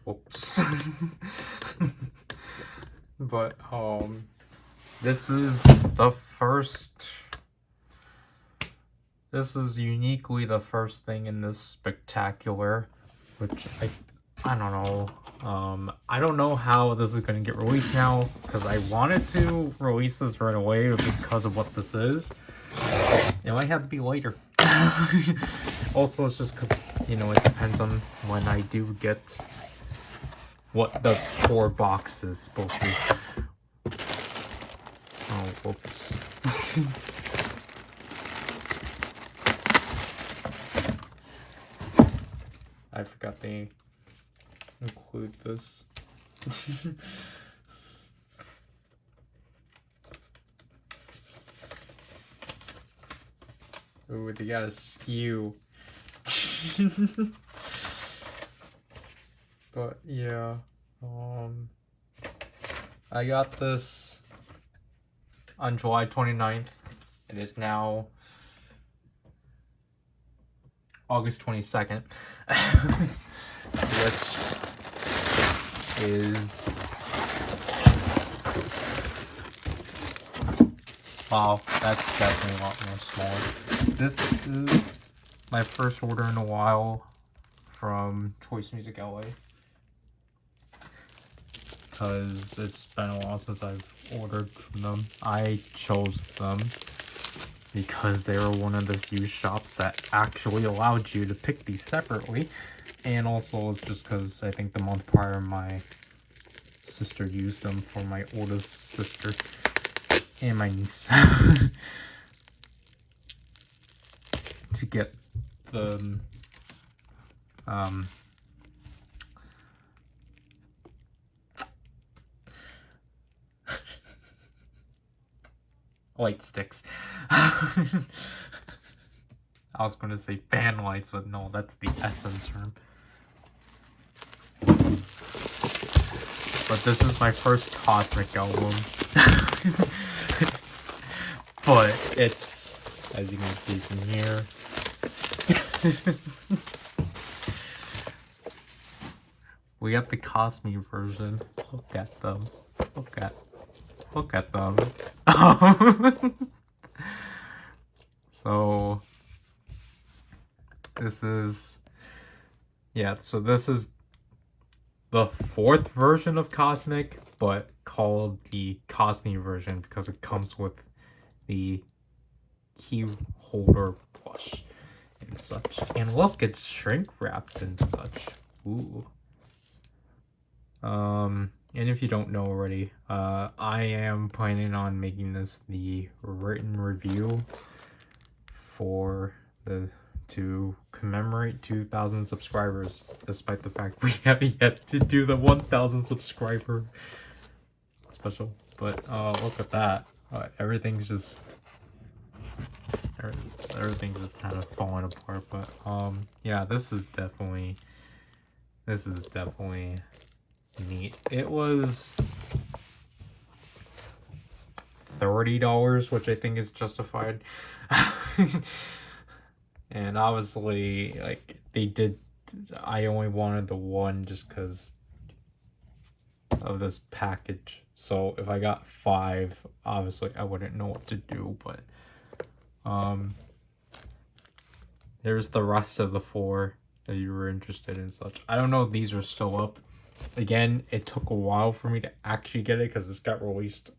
Whoops. But this is the first. This is uniquely the first thing in this spectacular, which I don't know. I don't know how this is gonna get released now, because I wanted to release this right away because of what this is. It might have to be later. Also, it's just because, you know, it depends on when I do get what the 4 box is supposed to be. Oh, whoops. I forgot they include this. Ooh, they got a skew. But yeah, I got this on July 29th. It is now August 22nd, which is, wow, that's definitely a lot more smaller. This is my first order in a while from Choice Music LA, because it's been a while since I've ordered from them. I chose them because they were one of the few shops that actually allowed you to pick these separately. And also it's just because I think the month prior my sister used them for my oldest sister and my niece to get the light sticks. I was going to say fan lights, but no, that's the SM term. But this is my first Cosmic album. But it's, as you can see from here, we got the Cosmic version. Look at them. Look at them. So this is, yeah, so this is the 4th version of Cosmic, but called the Cosmic version because it comes with the key holder plush and such. And look, it's shrink wrapped and such. Ooh. And if you don't know already, I am planning on making this the written review for to commemorate 2,000 subscribers, despite the fact we have yet to do the 1,000 subscriber special. But look at that. Everything's just kind of falling apart. But yeah, this is definitely neat. It was $30, which I think is justified. And obviously, like, I only wanted the one just because of this package. So if I got 5, obviously I wouldn't know what to do, but there's the rest of the 4 that you were interested in such. I don't know if these are still up. Again, it took a while for me to actually get it because this got released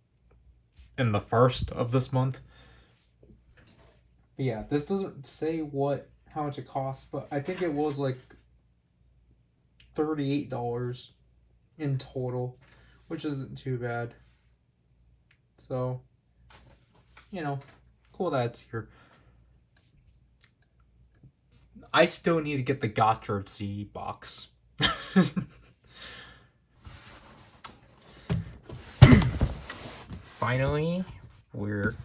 in the 1st of this month. But yeah, this doesn't say how much it costs, but I think it was like $38 in total, which isn't too bad. So, you know, cool that it's here. I still need to get the Gotchard CD box. Finally, we're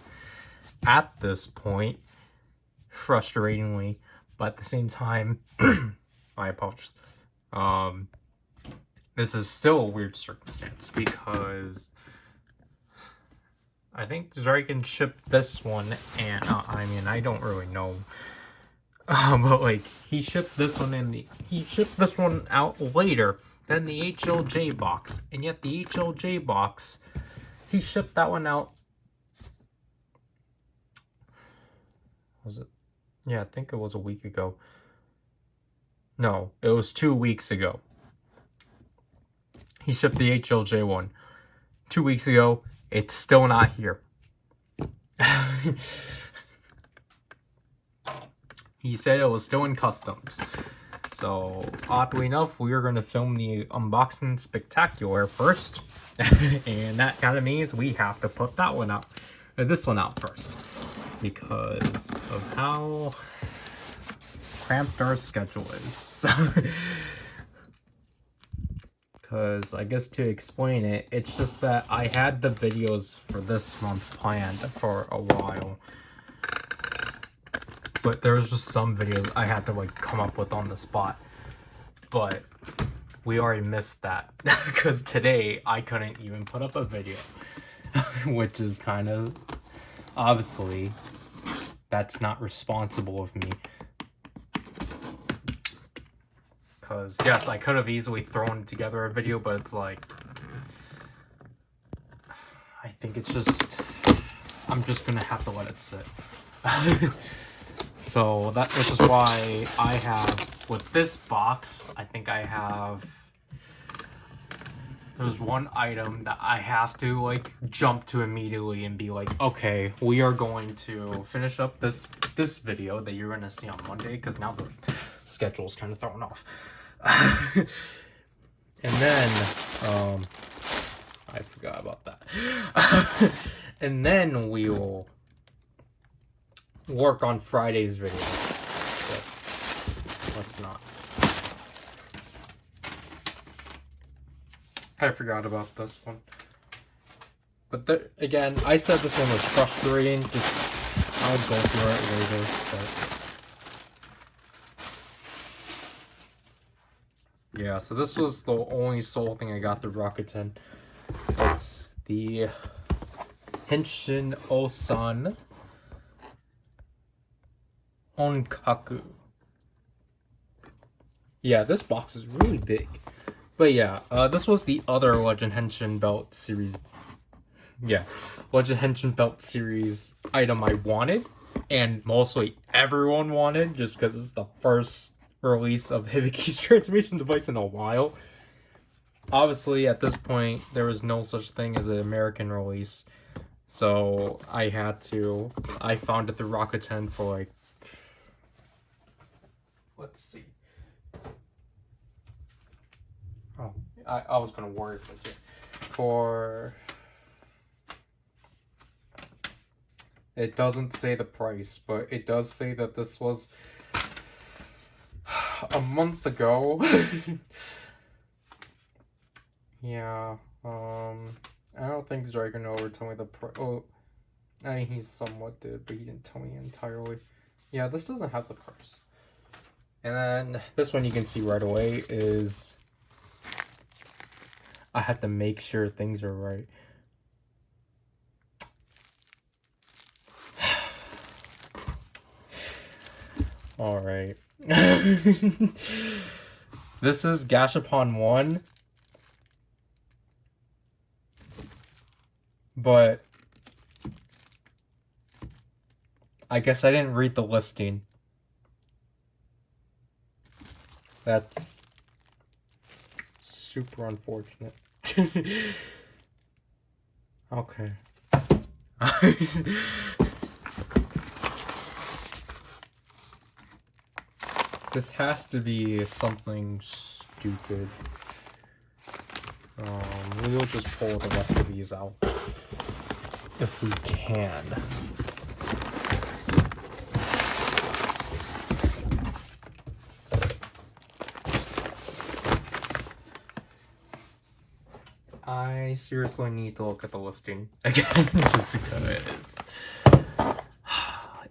at this point, frustratingly, but at the same time, I apologize. This is still a weird circumstance because I think Ryder can ship this one, and I mean, I don't really know But like he shipped this one out later than the HLJ box, and yet the HLJ box, he shipped that one out. Was it? Yeah, I think it was a week ago. No, it was 2 weeks ago. He shipped the HLJ one 2 weeks ago. It's still not here. He said it was still in customs. So, oddly enough, we are going to film the unboxing spectacular first. And that kind of means we have to put that one out. This one out first. Because of how cramped our schedule is. Because I guess to explain it, it's just that I had the videos for this month planned for a while. But there was just some videos I had to like come up with on the spot. But we already missed that. Because today I couldn't even put up a video. Which is kind of... Obviously, that's not responsible of me. Because, yes, I could have easily thrown together a video, but it's like... I think it's just... I'm just gonna have to let it sit. So, which is why I have... With this box, I think I have... There's one item that I have to, like, jump to immediately and be like, okay, we are going to finish up this video that you're going to see on Monday, because now the schedule's kind of thrown off. And then, I forgot about that. And then we'll work on Friday's video. But let's not. I forgot about this one. But again, I said this one was frustrating. Just, I'll go through it later. But yeah, so this was the only sole thing I got through Rakuten. It's the Henshin Osan Onkaku. Yeah, this box is really big. But yeah, this was the other Legend Henshin Belt series. Yeah, Legend Henshin Belt series item I wanted, and mostly everyone wanted, just because it's the first release of Hibiki's transformation device in a while. Obviously, at this point, there was no such thing as an American release, so I found it through Rakuten for like, let's see. Oh, I was gonna word this here. For... It doesn't say the price, but it does say that this was a month ago. Yeah, I don't think Dragonova told me the price. Oh, I mean, he somewhat did, but he didn't tell me entirely. Yeah, this doesn't have the price. And then this one you can see right away is... I have to make sure things are right. Alright. This is Gashapon 1. But I guess I didn't read the listing. That's super unfortunate. Okay. This has to be something stupid. We'll just pull the rest of these out if we can. I seriously need to look at the listing again, just because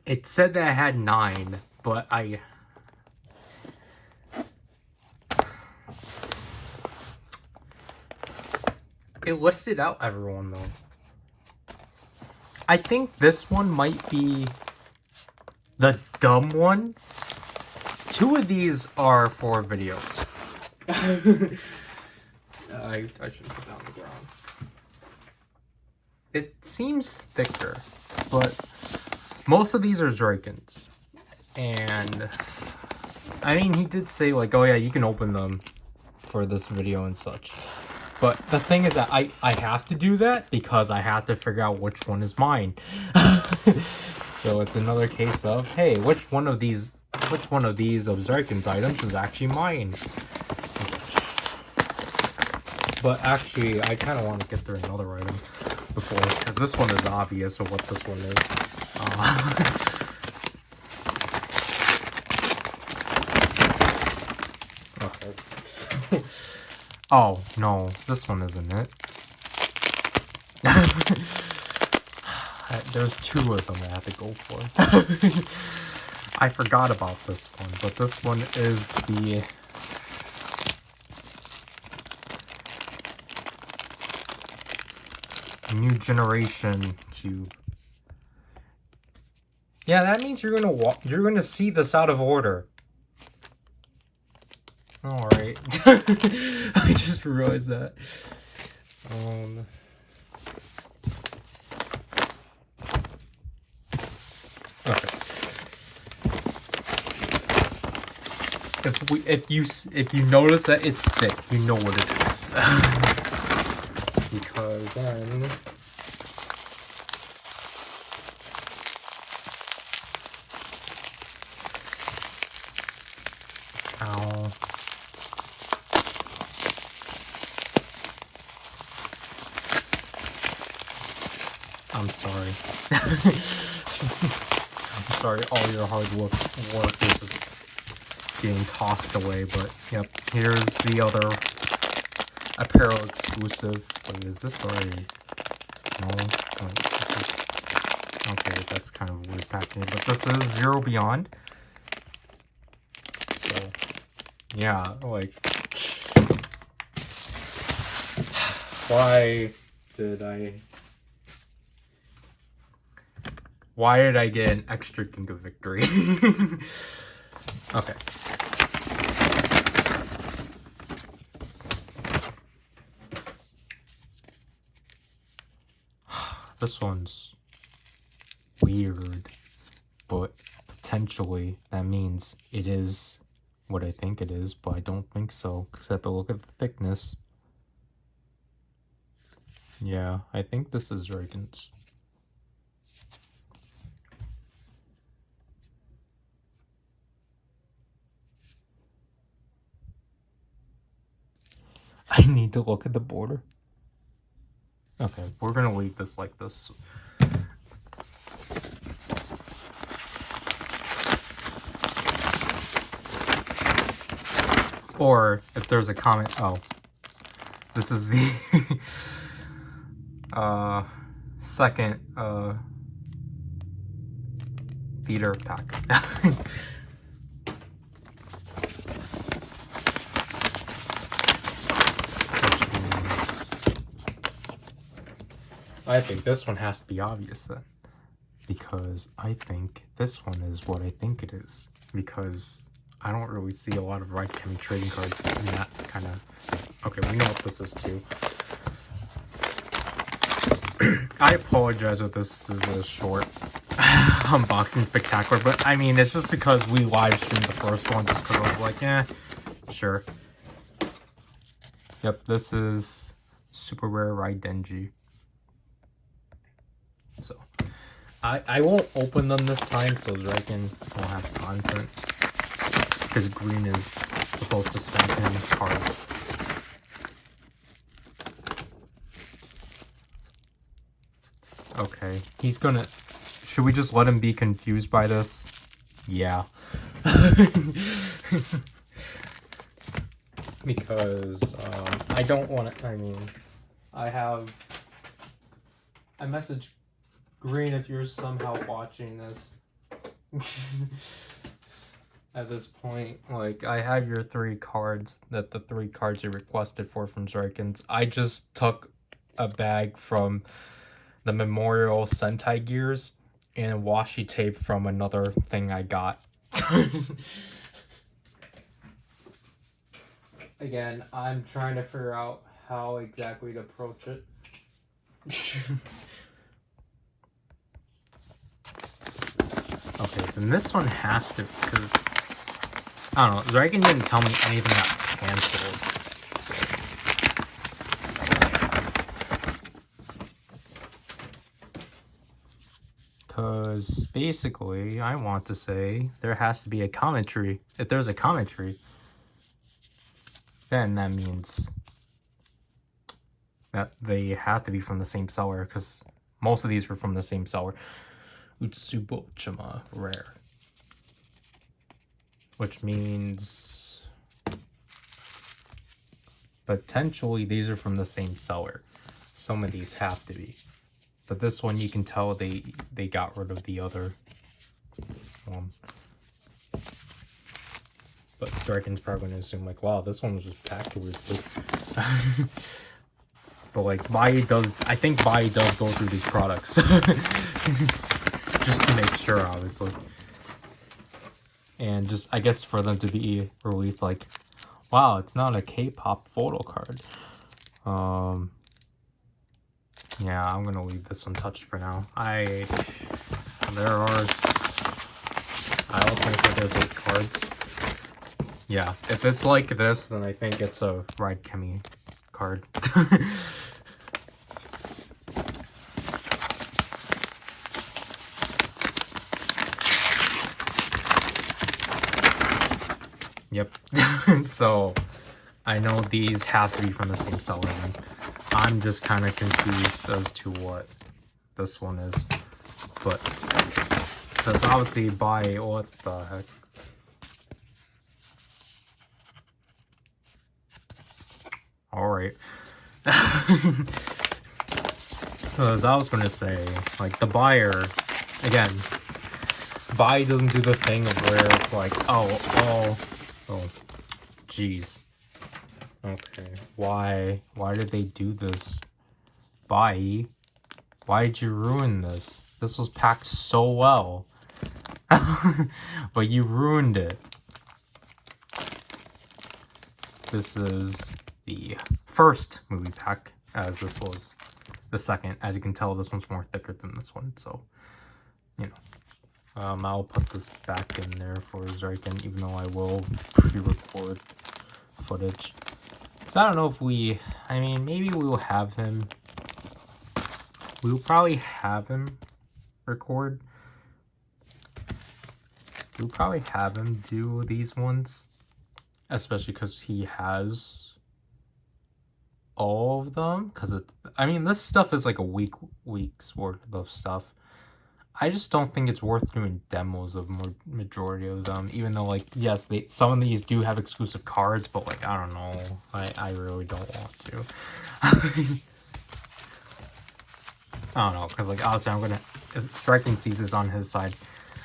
it said that I had 9, but it listed out everyone though. I think this one might be the dumb one, 2 of these are for videos. I should put that on the ground. It seems thicker, but most of these are Zerkins. And I mean, he did say like, oh yeah, you can open them for this video and such. But the thing is that I have to do that because I have to figure out which one is mine. So it's another case of, hey, which one of these of Zerkin's items is actually mine? And such. But actually, I kind of want to get through another item before, because this one is obvious of what this one is. Okay, so... Oh, no, this one isn't it. There's 2 of them I have to go for. I forgot about this one, but this one is the... New Generation Cube. Yeah, that means you're gonna see this out of order. Alright. I just realized that. Okay. If you notice that it's thick, you know what it is. Because then ow. I'm sorry. I'm sorry, all your hard work is just getting tossed away, but yep, here's the other apparel exclusive. Wait, is this already? No? Okay, that's kind of weird packaging, but this is Zero Beyond. So, yeah, like, why did I get an extra King of Victory? Okay. This one's weird, but potentially that means it is what I think it is, but I don't think so, because I have to look at the thickness. Yeah, I think this is Reagan's. I need to look at the border. Okay, we're gonna leave this like this. Or if there's a comment, oh, this is the second theater pack. I think this one has to be obvious then, because I think this one is what I think it is, because I don't really see a lot of Right Chemi trading cards in that kind of state. Okay, we know what this is too. I apologize if this is a short unboxing spectacular, but I mean, it's just because we live streamed the first one, just because I was like, eh, sure. Yep, this is super rare Ryder. So, I won't open them this time, so Zerkin won't have content, because Green is supposed to send him cards. Okay, he's gonna... Should we just let him be confused by this? Yeah. Because, I don't want to... I mean, I messaged Green if you're somehow watching this. At this point, like, I have your 3 cards, the 3 cards you requested from Zerkins. I just took a bag from the Memorial Sentai Gears and washi tape from another thing I got. Again, I'm trying to figure out how exactly to approach it. Okay, then this one has to, because I don't know, Dragon didn't tell me anything got canceled. So. Because basically, I want to say there has to be a commentary. If there's a commentary, then that means that they have to be from the same seller, because most of these were from the same seller. Utsubochima rare. Which means potentially these are from the same seller. Some of these have to be. But this one you can tell they got rid of the other one. But Dragon's probably gonna assume like, wow, this one was just packed weirdly. But like Bai does, I think Bai does go through these products. Just to make sure, obviously. And just, I guess for them to be relieved, like, wow, it's not a K-pop photo card. Yeah, I'm gonna leave this untouched for now. I was gonna say there's 8 cards. Yeah, if it's like this, then I think it's a Ryder Chemi card. Yep. So I know these have to be from the same seller, and I'm just kind of confused as to what this one is. But that's obviously by what the heck. Alright. Because I was gonna say, like, the buyer, again, Bai doesn't do the thing of where it's like, oh, jeez. Okay, why did they do this? Bai, why did you ruin this? This was packed so well. But you ruined it. This is the first movie pack, as this was the second. As you can tell, this one's more thicker than this one, so, you know. I'll put this back in there for Zarkin, even though I will pre-record footage. So I don't know if I mean, maybe we will have him. We'll probably have him record. We'll probably have him do these ones. Especially because he has all of them. Because, I mean, this stuff is like a week's worth of stuff. I just don't think it's worth doing demos of majority of them, even though, like, yes, some of these do have exclusive cards, but, like, I don't know, I really don't want to. I don't know, because, like, obviously if Striking Seas is on his side,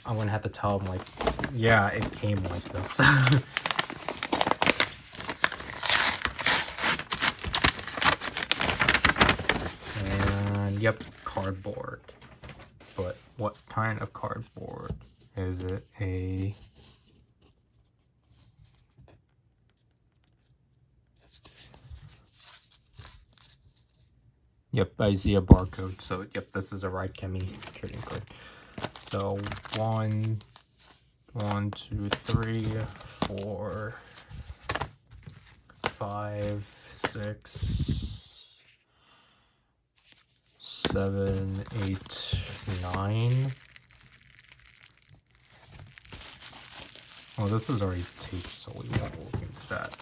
I'm gonna have to tell him, like, yeah, it came like this. And, yep, cardboard. But what kind of cardboard? Is it a... Yep, I see a barcode. So, yep, this is a Ryder Chemi trading card. So, 1, 2, 3, 4, 5, 6, 7, 8, 9. Oh, this is already taped, so we won't look into that.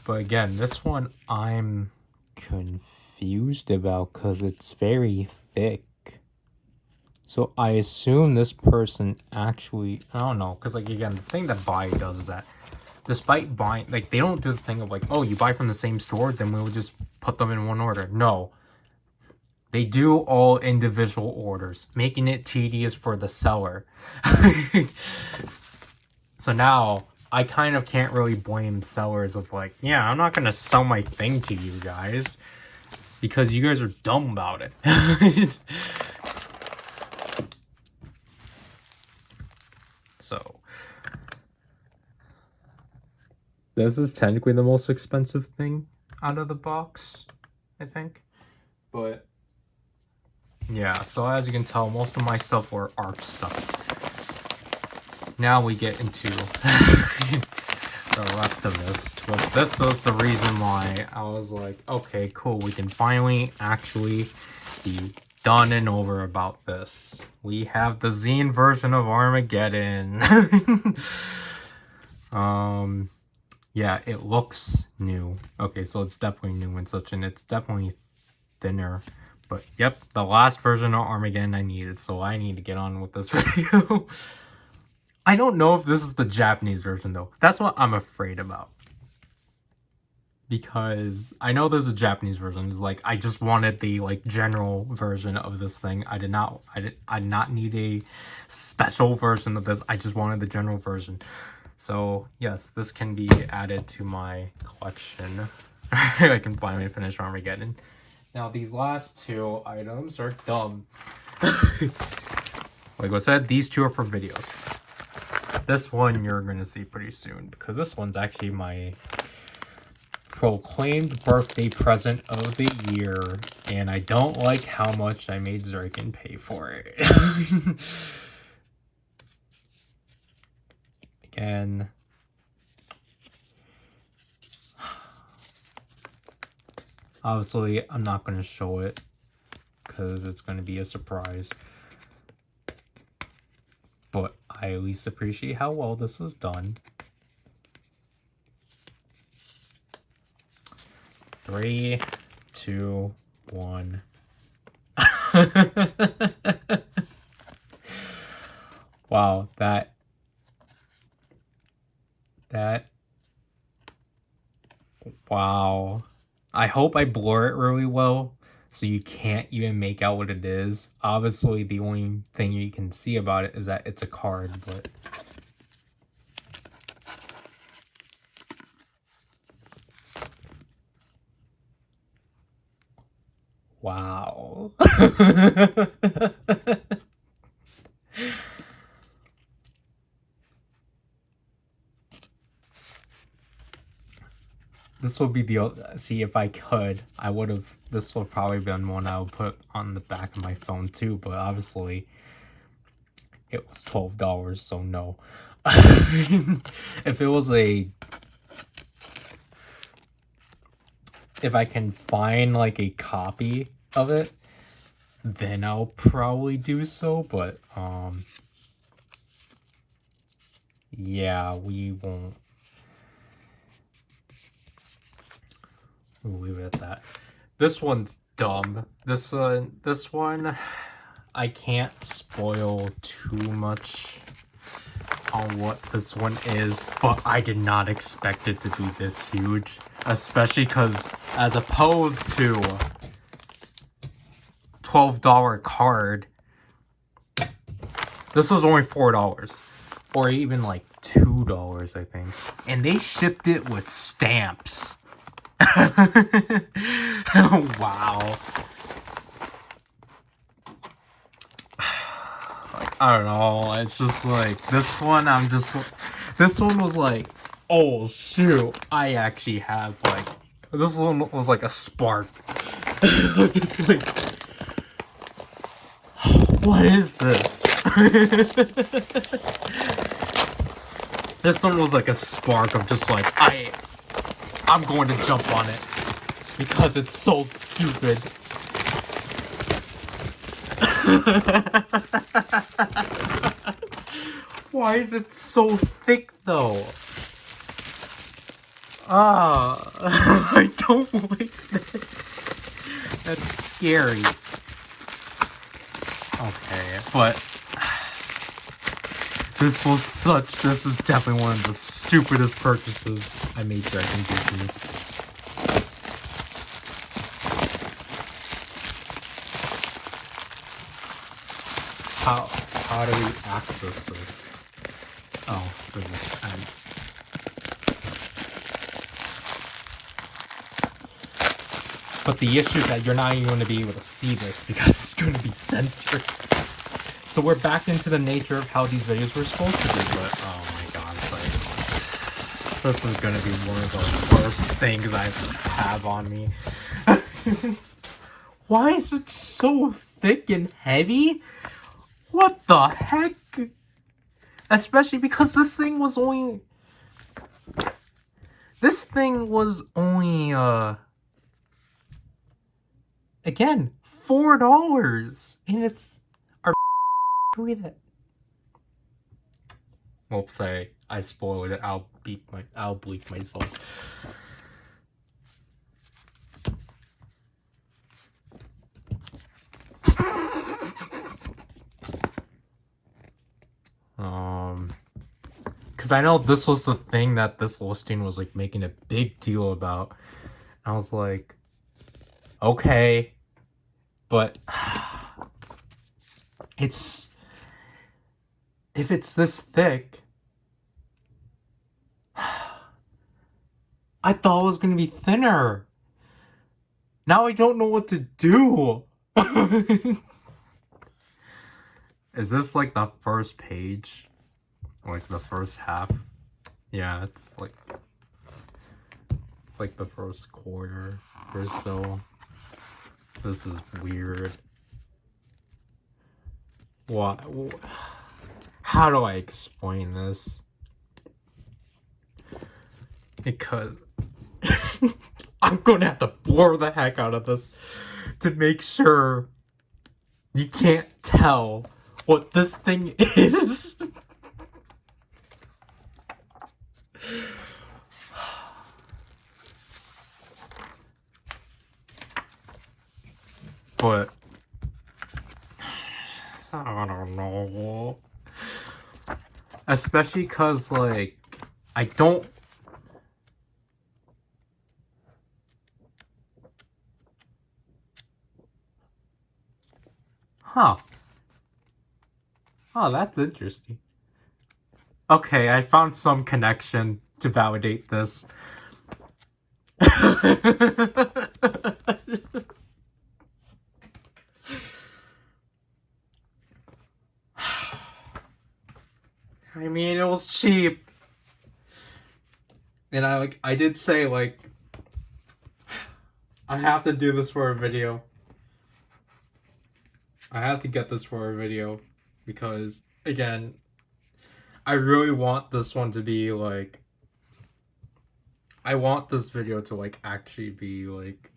But again, this one I'm confused about because it's very thick. So I assume this person actually, I don't know, because, like, again, the thing that Bai does is that despite buying, like, they don't do the thing of like, oh, you buy from the same store, then we'll just put them in one order. No. They do all individual orders, making it tedious for the seller. So now, I kind of can't really blame sellers of like, yeah, I'm not going to sell my thing to you guys because you guys are dumb about it. So, this is technically the most expensive thing out of the box, I think. But yeah, so as you can tell, most of my stuff were ARC stuff. Now we get into the rest of this. This was the reason why I was like, okay, cool, we can finally actually be done and over about this. We have the zine version of Armageddon. Yeah, it looks new. Okay, so it's definitely new and such, and it's definitely thinner. But yep, the last version of Armageddon I needed, so I need to get on with this video. I don't know if this is the Japanese version though. That's what I'm afraid about. Because I know there's a Japanese version. It's like I just wanted the like general version of this thing. I did not need a special version of this. I just wanted the general version. So yes, this can be added to my collection. I can finally finish Armageddon. Now these last two items are dumb. Like I said, these two are for videos. This one you're gonna see pretty soon because this one's actually my proclaimed birthday present of the year, and I don't like how much I made Zerkin pay for it. Again, obviously I'm not going to show it because it's going to be a surprise, but I at least appreciate how well this was done. 3, 2, 1. Wow, that wow. I hope I blur it really well so you can't even make out what it is. Obviously, the only thing you can see about it is that it's a card, but wow. This would be the, see, if I could, I would have, this would probably been one I would put on the back of my phone too, but obviously it was $12, so no. If it was if I can find like a copy of it, then I'll probably do so, but yeah, we won't. We'll leave it at that. This one's dumb. This one, I can't spoil too much on what this one is, but I did not expect it to be this huge, especially because as opposed to $12 card, this was only $4 or even like $2, I think, and they shipped it with stamps. Wow. Like, I don't know, it's just like this one, this one was like, oh shoot, I actually have like, this one was like a spark. Just like, what is this? This one was like a spark of just like, I'm going to jump on it because it's so stupid. Why is it so thick though? I don't like that. That's scary. Okay, but this is definitely one of the stupidest purchases I made Dragon Disney. How do we access this? Oh, through this end. But the issue is that you're not even going to be able to see this because it's going to be censored. So we're back into the nature of how these videos were supposed to be, but oh my god, like, this is gonna be one of the worst things I have on me. Why is it so thick and heavy? What the heck? Especially because this thing was only... again, $4. And it's... Look at that. Oops, I spoiled it. I'll bleep myself. Because I know this was the thing that this listing was like making a big deal about. I was like, okay, but if it's this thick, I thought it was gonna be thinner. Now I don't know what to do. Is this like the first page? Like the first half? Yeah, it's like the first quarter or so. This is weird. What? How do I explain this? Because I'm gonna have to blur the heck out of this to make sure you can't tell what this thing is. But I don't know. Especially because, like, I don't... Huh. Oh, that's interesting. Okay, I found some connection to validate this. I mean, it was cheap. And I did say, like, I have to do this for a video. I have to get this for a video. Because, again, I really want this one to be, like... I want this video to, like, actually be, like...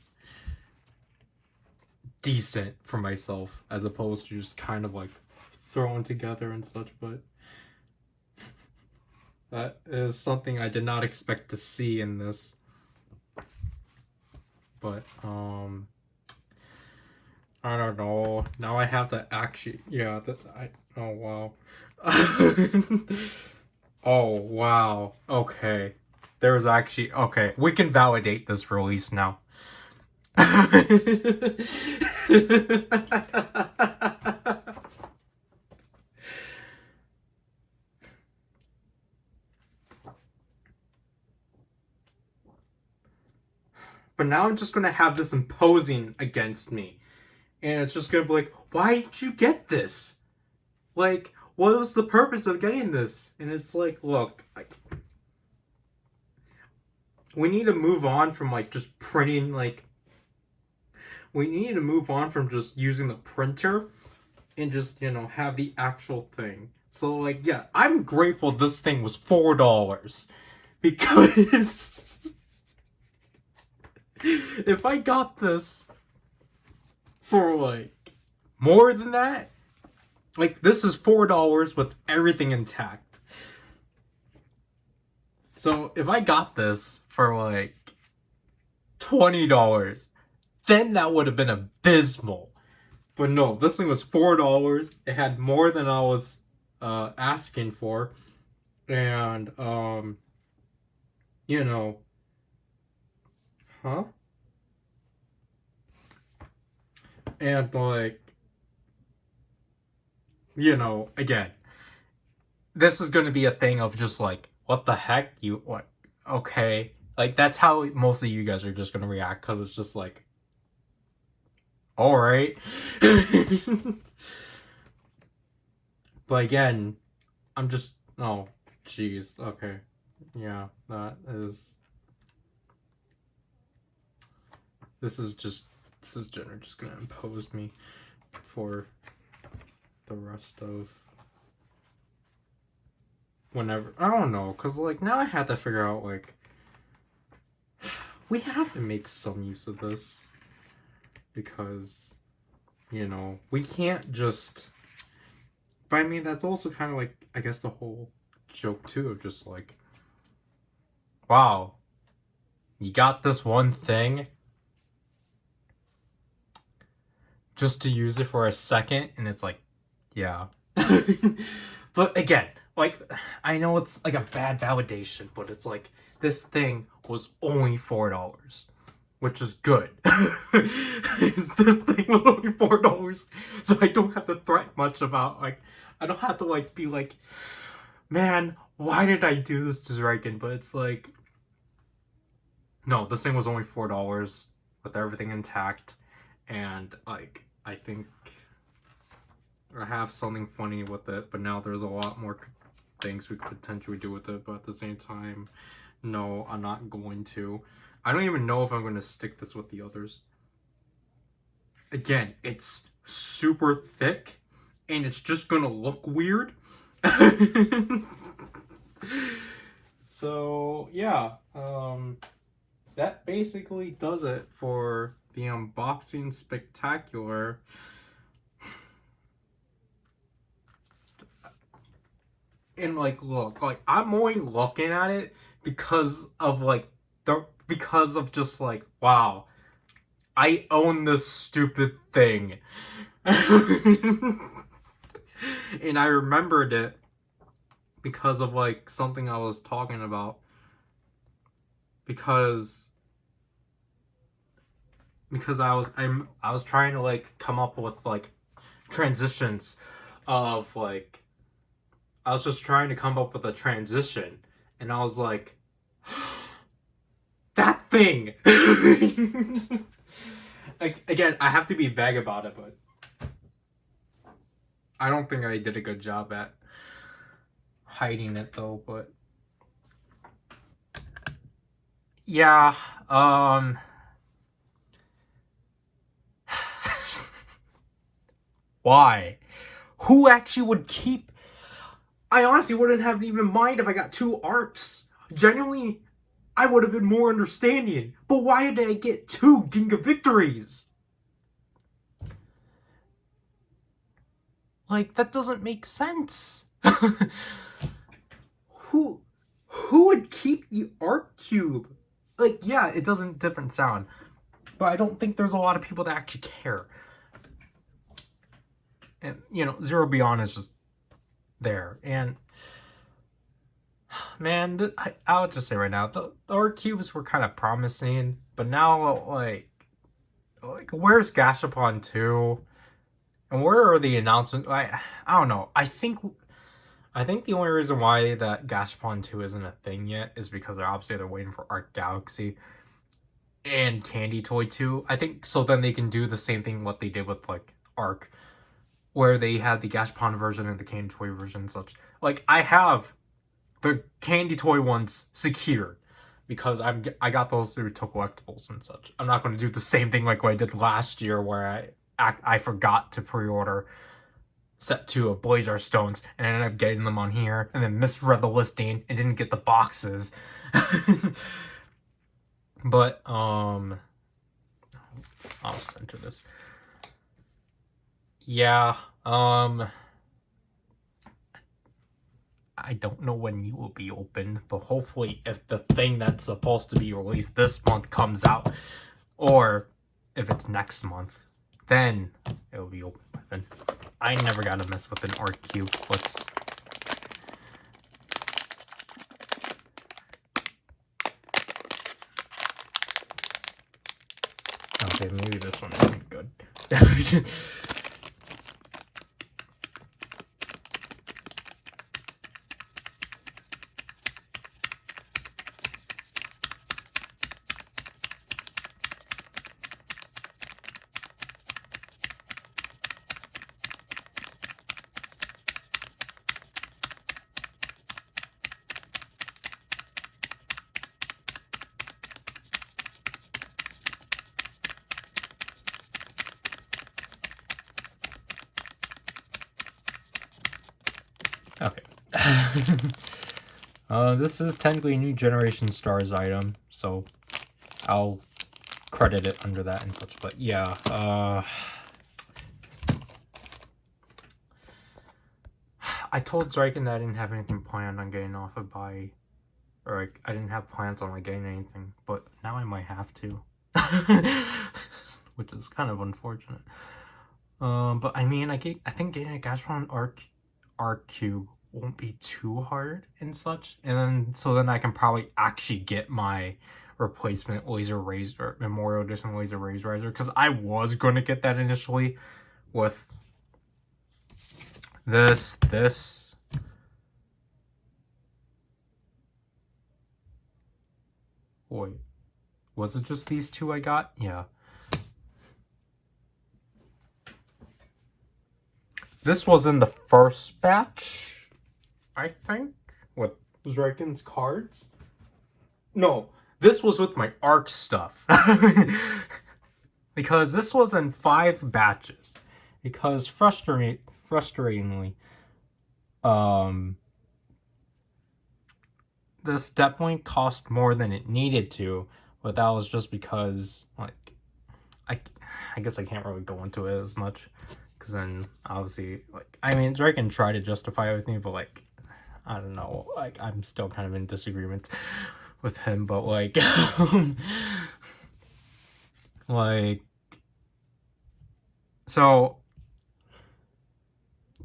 decent for myself. As opposed to just kind of, like, thrown together and such, but... that is something I did not expect to see in this. But, I don't know. Now I have to actually... Yeah, oh, wow. Oh, wow. Okay. There's actually... Okay, we can validate this release now. But now I'm just going to have this imposing against me. And it's just going to be like, why did you get this? Like, what was the purpose of getting this? And it's like, look, we need to move on from, like, just printing, like... We need to move on from just using the printer and just, you know, have the actual thing. So, like, yeah, I'm grateful this thing was $4. Because... if I got this for, like, more than that, like, this is $4 with everything intact. So, if I got this for, like, $20, then that would have been abysmal. But no, this thing was $4. It had more than I was asking for. And, you know... Huh? And, like, you know, again, this is going to be a thing of just, like, what the heck? What? Okay. Like, that's how most of you guys are just going to react, because it's just like, alright. But again, I'm just, oh, jeez, okay. yeah, this is Jenner just gonna impose me for the rest of whenever. I don't know, cause like now I have to figure out like we have to make some use of this because you know we can't just. But I mean that's also kind of like I guess the whole joke too of just like, wow, you got this one thing just to use it for a second, and it's like, yeah. But again, like, I know it's like a bad validation, but it's like, this thing was only $4, which is good. This thing was only $4, so I don't have to threat much about, like, I don't have to, like, be like, man, why did I do this to Zrykin? But it's like, no, this thing was only $4 with everything intact, and, like, I think I have something funny with it, but now there's a lot more things we could potentially do with it, but at the same time, no, I'm not going to. I don't even know if I'm going to stick this with the others. Again, it's super thick, and it's just going to look weird. So, yeah, that basically does it for the unboxing spectacular. And like, look, like I'm only looking at it because of like because of just like, wow, I own this stupid thing. And I remembered it because of like something I was talking about, because I was trying to like come up with like transitions of like, I was just trying to come up with a transition, and I was like, that thing. Like, again, I have to be vague about it, but I don't think I did a good job at hiding it though. But yeah, why? Who actually would keep? I honestly wouldn't have even mind if I got 2 arcs. Genuinely, I would have been more understanding. But why did I get 2 Ginga victories? Like, that doesn't make sense. Who would keep the arc cube? Like, yeah, it does a different sound, but I don't think there's a lot of people that actually care. And you know, Zero Beyond is just there, and man, I would just say right now, the arc cubes were kind of promising, but now like where's Gashapon 2? And where are the announcements? I don't know. I think the only reason why that Gashapon 2 isn't a thing yet is because they're waiting for Arc Galaxy and Candy Toy 2. I think so then they can do the same thing what they did with like Arc, where they had the Gashapon version and the Candy Toy version and such. Like, I have the Candy Toy ones secured because I got those through to collectibles and such. I'm not going to do the same thing like what I did last year where I forgot to pre-order set 2 of Blazer Stones and I ended up getting them on here and then misread the listing and didn't get the boxes. But I'll center this. Yeah, I don't know when you will be open, but hopefully if the thing that's supposed to be released this month comes out, or if it's next month, then it'll be open by then. I never gotta mess with an art cube. Let's... Okay, maybe this one isn't good. This is technically a new generation stars item, so I'll credit it under that and such. But yeah, I told Draken that I didn't have anything planned on getting off of or like I didn't have plans on like getting anything, but now I might have to, which is kind of unfortunate. But I mean, I think getting a Gastron Arc Cube won't be too hard and such, and then so then I can probably actually get my replacement Laser Razor Memorial Edition Laser Razor, because I was going to get that initially with this. Wait, was it just these two I got? Yeah. This was in the first batch, I think, with Draken's cards. No, this was with my ARC stuff. Because this was in 5 batches. Because frustratingly, this definitely cost more than it needed to, but that was just because, like, I guess I can't really go into it as much, because then, obviously, like, I mean, Draken tried to justify everything, but, like, I don't know, like, I'm still kind of in disagreement with him, but, like, like, so,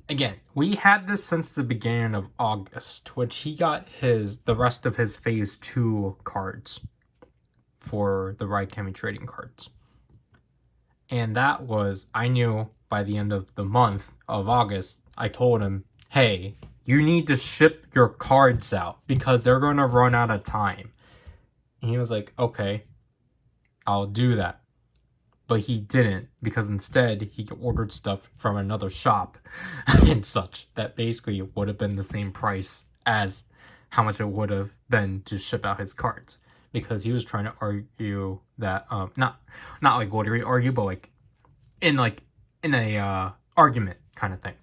again, we had this since the beginning of August, which he got the rest of his Phase 2 cards for the Ryder Kemi trading cards. And that was, I knew by the end of the month of August, I told him, hey, you need to ship your cards out because they're going to run out of time. And he was like, okay, I'll do that. But he didn't, because instead he ordered stuff from another shop and such that basically would have been the same price as how much it would have been to ship out his cards. Because he was trying to argue that, not like literally argue, but like in a argument kind of thing.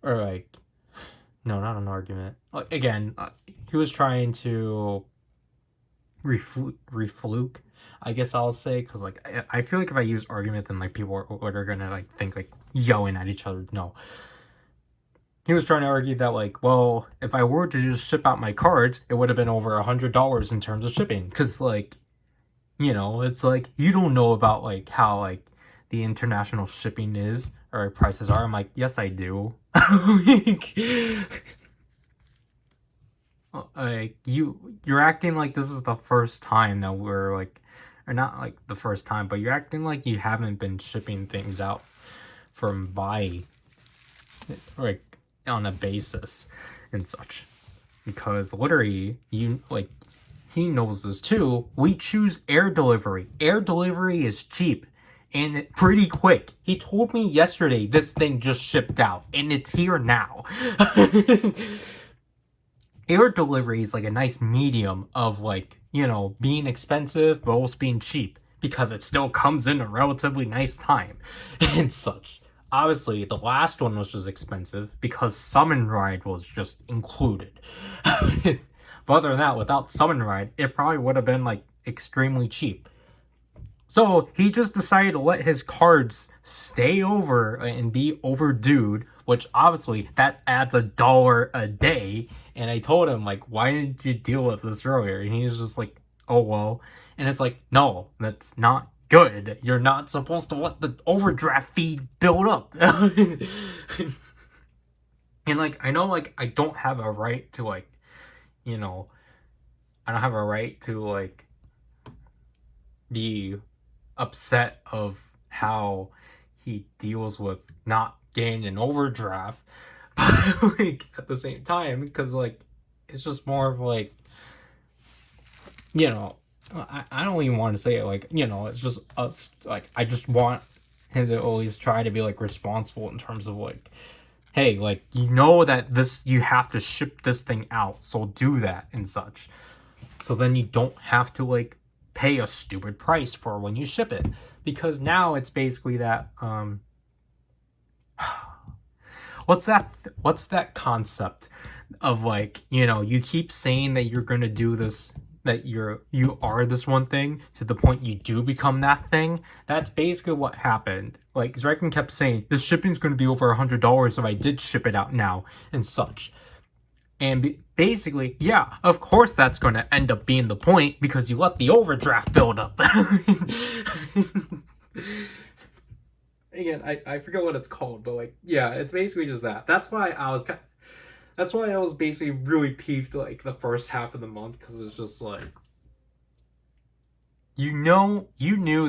Or like, no, not an argument. Again, he was trying to refluke, I guess I'll say, because like I feel like if I use argument, then like people are gonna like think like yelling at each other. No, he was trying to argue that like, well, if I were to just ship out my cards, it would have been over $100 in terms of shipping, because like, you know, it's like you don't know about like how like the international shipping is or prices are. I'm like, yes, I do. Like you're acting like this is the first time that we're like, or not like the first time, but you're acting like you haven't been shipping things out from buy, like on a basis and such, because literally you like, he knows this too, we choose air delivery. Air delivery is cheap and pretty quick. He told me yesterday this thing just shipped out and it's here now. Air delivery is like a nice medium of like, you know, being expensive but also being cheap, because it still comes in a relatively nice time and such. Obviously, the last one was just expensive because Summon Ride was just included. But other than that, without Summon Ride, it probably would have been like extremely cheap. So he just decided to let his cards stay over and be overdue, which obviously that adds $1 a day. And I told him, like, why didn't you deal with this earlier? And he was just like, oh, well. And it's like, no, that's not good. You're not supposed to let the overdraft fee build up. And like, I know, like, I don't have a right to, like, you know, I don't have a right to, like, be upset of how he deals with not getting an overdraft, but like at the same time, because like it's just more of like, you know, I don't even want to say it, like, you know, it's just us, like I just want him to always try to be like responsible in terms of like, hey, like, you know that this, you have to ship this thing out, so do that and such, so then you don't have to like pay a stupid price for when you ship it. Because now it's basically that what's that concept of like, you know, you keep saying that you're gonna do this, that you are this one thing to the point you do become that thing. That's basically what happened. Like Zrekin kept saying this shipping's gonna be over $100 if I did ship it out now and such. And basically, yeah, of course that's going to end up being the point because you let the overdraft build up. Again, I forget what it's called, but like, yeah, it's basically just that. That's why I was basically really peeved like the first half of the month, because it's just like, you knew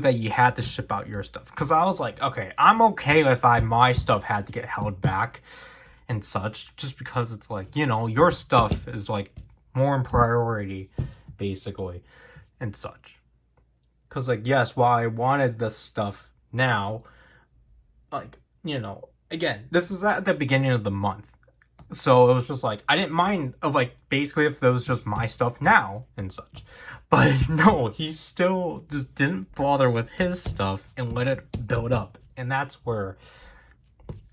that you had to ship out your stuff. Because I was like, okay, I'm okay if my stuff had to get held back and such, just because it's like, you know, your stuff is like more in priority, basically, and such. Because like, yes, while I wanted this stuff now, like, you know, again, this was at the beginning of the month, so it was just like I didn't mind of like basically if that was just my stuff now and such. But no, he still just didn't bother with his stuff and let it build up, and that's where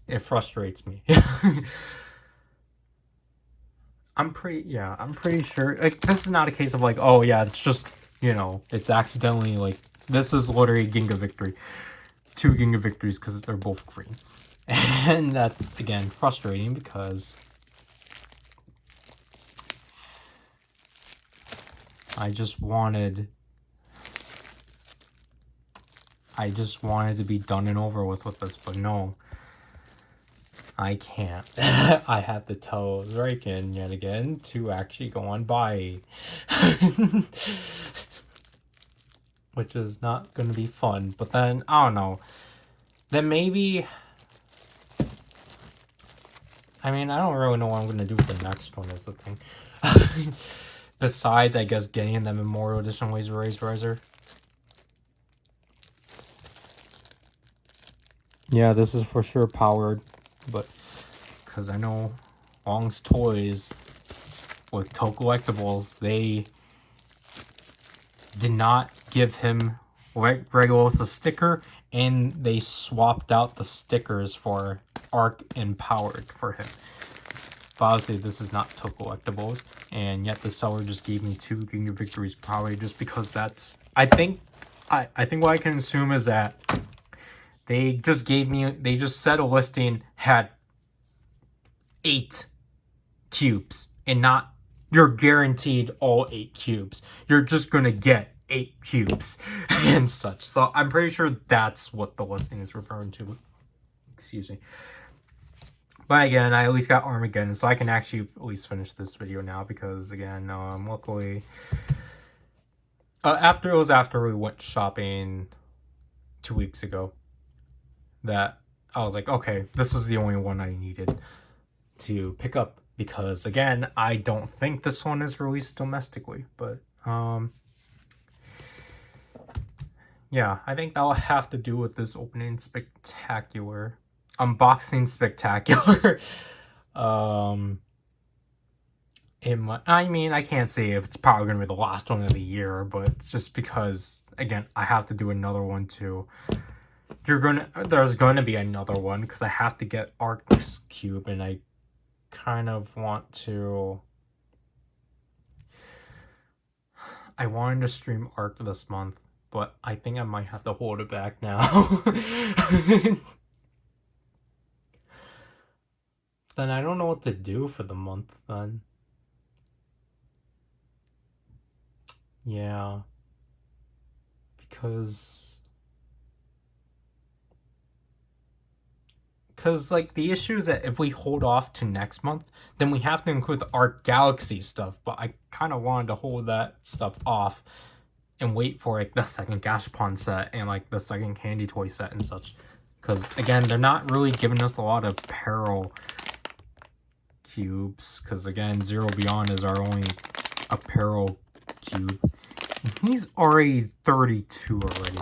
it frustrates me. I'm pretty sure like this is not a case of like, oh yeah, it's just, you know, it's accidentally like, this is literally Ginga victory. 2 Ginga victories because they're both green. And that's again frustrating because I just wanted to be done and over with this, but no, I can't. I have to tell Zreiken yet again to actually go on by. Which is not going to be fun. But then, I don't know. Then maybe... I mean, I don't really know what I'm going to do with the next one is the thing. Besides, I guess, getting the Memorial Edition Laser Rays Riser. Yeah, this is for sure powered. But, because I know Long's Toys with Toe Collectibles, they did not give him Regulos's sticker, and they swapped out the stickers for Arc and Powered for him. But obviously, this is not Toe Collectibles, and yet the seller just gave me 2 Ginga Victories, probably just because that's... I think what I can assume is that they just said a listing had 8 cubes, and not you're guaranteed all 8 cubes. You're just gonna get 8 cubes and such. So I'm pretty sure that's what the listing is referring to. Excuse me. But again, I at least got Armageddon, so I can actually at least finish this video now, because again, luckily, after we went shopping 2 weeks ago, that I was like, okay, this is the only one I needed to pick up, because again, I don't think this one is released domestically, but yeah, I think that'll have to do with this opening spectacular, unboxing spectacular. I mean, I can't say if it's probably gonna be the last one of the year, but it's just because, again, I have to do another one too. There's gonna be another one because I have to get Arc's Cube, and I kind of want to... I wanted to stream Arc this month, but I think I might have to hold it back now. Then I don't know what to do for the month then. Yeah. Because like the issue is that if we hold off to next month, then we have to include the Arc Galaxy stuff, but I kind of wanted to hold that stuff off and wait for like the second Gashapon set and like the second Candy Toy set and such, because again, they're not really giving us a lot of Peril cubes, because again, Zero Beyond is our only apparel cube, and he's already 32 already.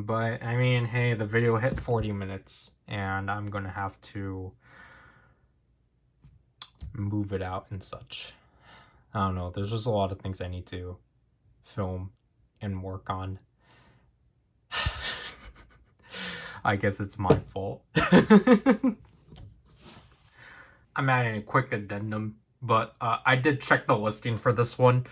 But I mean, hey, the video hit 40 minutes, and I'm gonna have to move it out and such. I don't know, there's just a lot of things I need to film and work on. I guess it's my fault. I'm adding a quick addendum, but I did check the listing for this one.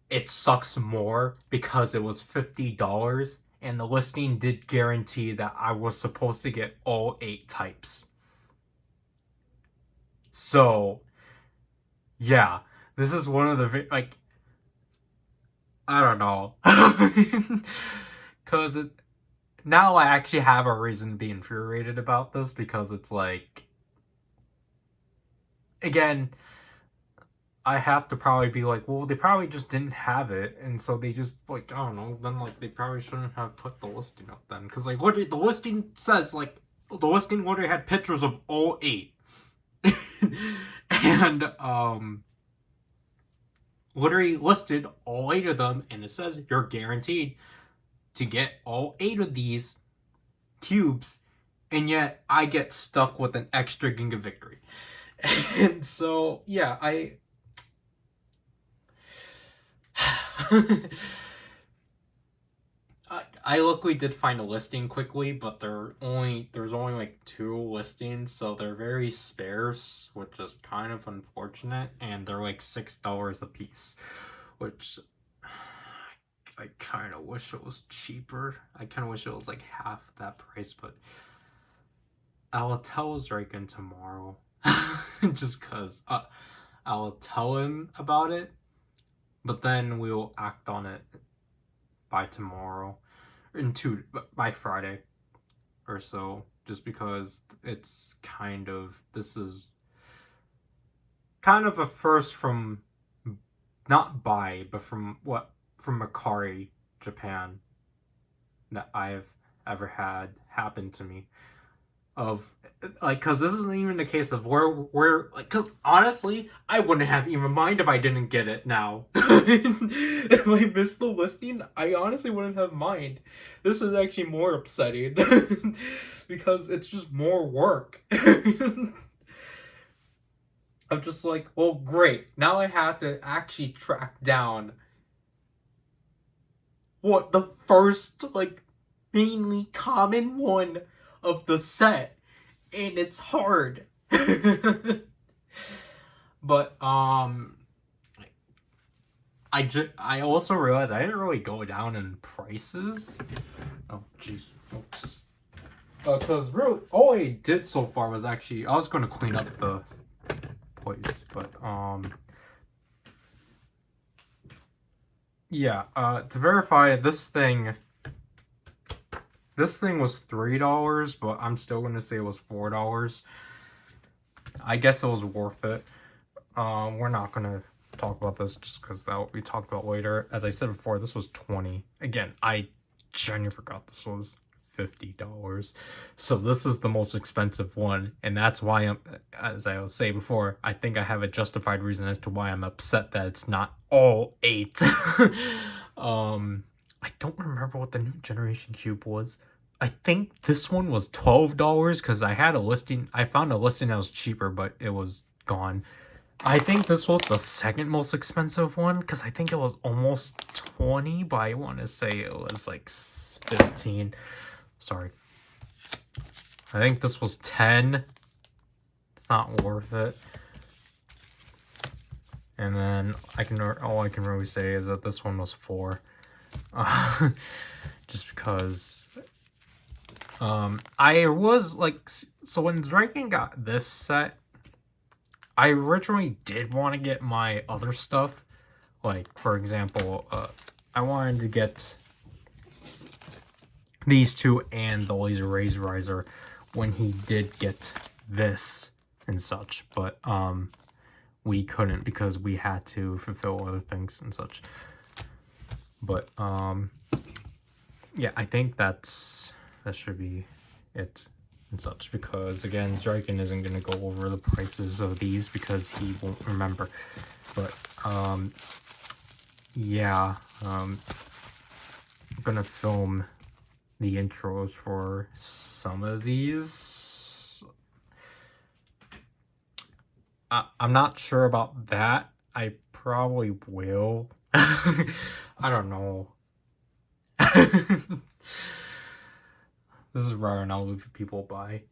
It sucks more because it was $50, and the listing did guarantee that I was supposed to get all 8 types. So, yeah, this is one of the, like, I don't know. Because now I actually have a reason to be infuriated about this, because it's like, again, I have to probably be like, well, they probably just didn't have it, and so they just, like, I don't know, then, like, they probably shouldn't have put the listing up then, because, like, literally, the listing says, like, the listing literally had pictures of all 8. And, literally listed all 8 of them, and it says you're guaranteed to get all 8 of these cubes, and yet I get stuck with an extra Ginga Victory. And so, yeah, I luckily did find a listing quickly, but there's only like 2 listings, so they're very sparse, which is kind of unfortunate, and they're like $6 a piece, which I kind of wish it was cheaper. I kind of wish it was like half that price, but I'll tell Zrikin tomorrow, just cause I'll tell him about it, but then we'll act on it by tomorrow, by Friday or so, just because it's this is kind of a first from, not but from Mercari Japan, that I've ever had happen to me. Of, like, because this isn't even a case of where like, because honestly, I wouldn't have even mind if I didn't get it now. If I missed the listing, I honestly wouldn't have mind. This is actually more upsetting because it's just more work. I'm just like, well, great, now I have to actually track down what the first, like, mainly common one of the set, and it's hard. But I also realized I didn't really go down in prices. Oh jeez, oops. Because really, all I did so far was actually, I was going to clean up the place, but yeah. To verify, this thing was $3, but I'm still going to say it was $4. I guess it was worth it. We're not going to talk about this just because that will be talked about later. As I said before, this was $20. Again, I genuinely forgot this was $50. So this is the most expensive one, and that's why I'm, as I will say before, I think I have a justified reason as to why I'm upset that it's not all 8. I don't remember what the new generation cube was. I think this one was $12 because I found a listing that was cheaper, but it was gone. I think this was the second most expensive one because I think it was almost 20, but I want to say it was like 15. Sorry. I think this was 10. It's not worth it. And then all I can really say is that this one was 4. Just because I was like, so when Draken got this set, I originally did want to get my other stuff. Like, for example, I wanted to get these 2 and the Laser Riser when he did get this and such, but we couldn't because we had to fulfill other things and such. But yeah, I think that should be it and such, because again, Draken isn't going to go over the prices of these because he won't remember. But yeah, I'm gonna film the intros for some of these. I'm not sure about that. I probably will. I don't know. This is Ryder, and I'll leave people. Bye.